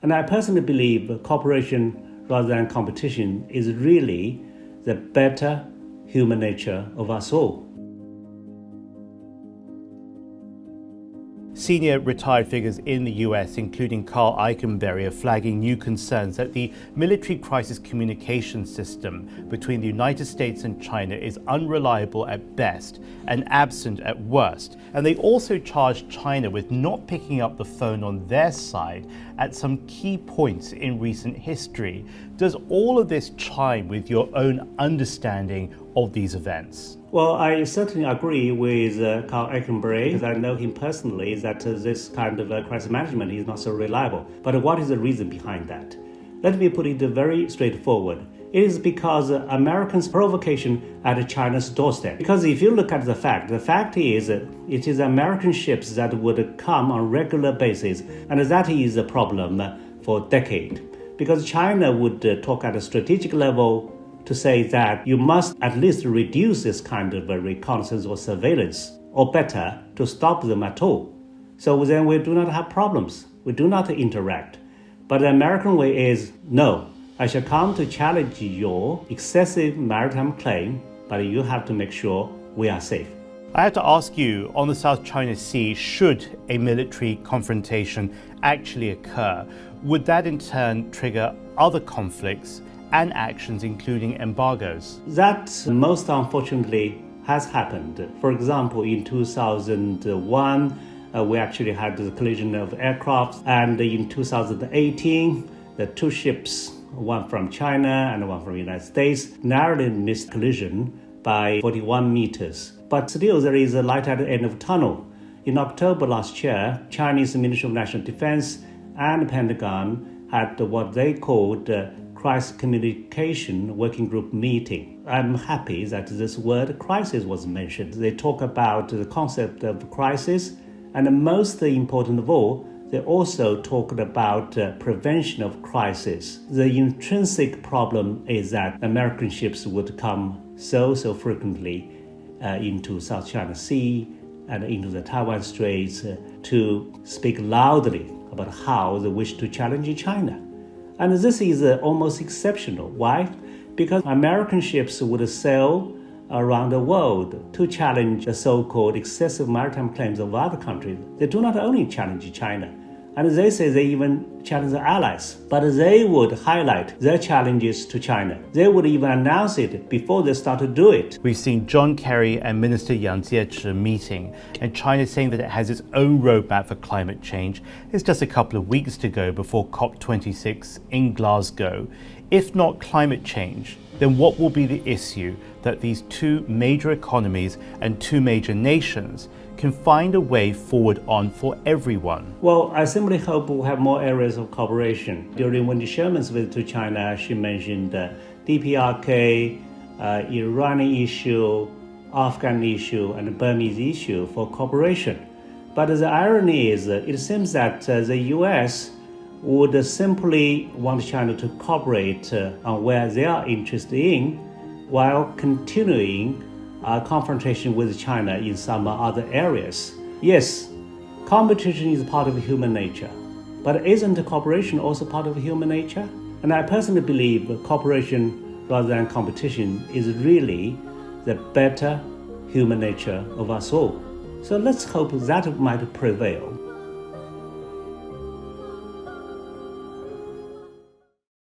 And I personally believe cooperation rather than competition is really the better human nature of us all. Senior retired figures in the US, including Carl Ickenberry, are flagging new concerns that the military crisis communication system between the United States and China is unreliable at best and absent at worst. And they also charge China with not picking up the phone on their side at some key points in recent history. Does all of this chime with your own understanding of these events? Well, I certainly agree with Carl Ickenberry, because I know him personally, that this kind of crisis management is not so reliable. But what is the reason behind that? Let me put it very straightforward. It is because Americans' provocation at China's doorstep. Because if you look at the fact is it is American ships that would come on a regular basis, and that is a problem for decades. Because China would talk at a strategic level to say that you must at least reduce this kind of reconnaissance or surveillance, or better, to stop them at all. So then we do not have problems. We do not interact. But the American way is, no, I shall come to challenge your excessive maritime claim, but you have to make sure we are safe. I have to ask you, on the South China Sea, should a military confrontation actually occur, would that in turn trigger other conflicts and actions, including embargoes? That most unfortunately has happened. For example, in 2001, we actually had the collision of aircraft, and in 2018, the two ships, one from China and one from the United States, narrowly missed collision by 41 meters. But still, there is a light at the end of the tunnel. In October last year, Chinese Ministry of National Defense and the Pentagon had what they called crisis communication working group meeting. I'm happy that this word crisis was mentioned. They talk about the concept of crisis, and most important of all, they also talked about prevention of crisis. The intrinsic problem is that American ships would come so frequently into South China Sea and into the Taiwan Straits to speak loudly about how they wish to challenge China. And this is almost exceptional. Why? Because American ships would sail around the world to challenge the so-called excessive maritime claims of other countries. They do not only challenge China, and they say they even challenge their allies, but they would highlight their challenges to China. They would even announce it before they start to do it. We've seen John Kerry and Minister Yang Jiechi meeting, and China saying that it has its own roadmap for climate change. It's just a couple of weeks to go before COP26 in Glasgow. If not climate change, then what will be the issue that these two major economies and two major nations can find a way forward on for everyone? Well, I simply hope we'll have more areas of cooperation. During Wendy Sherman's visit to China, she mentioned DPRK, Iranian issue, Afghan issue, and Burmese issue for cooperation. But the irony is, it seems that the US would simply want China to cooperate on where they are interested in, while continuing confrontation with China in some other areas. Yes, competition is part of human nature, but isn't cooperation also part of human nature? And I personally believe cooperation rather than competition is really the better human nature of us all. So let's hope that might prevail.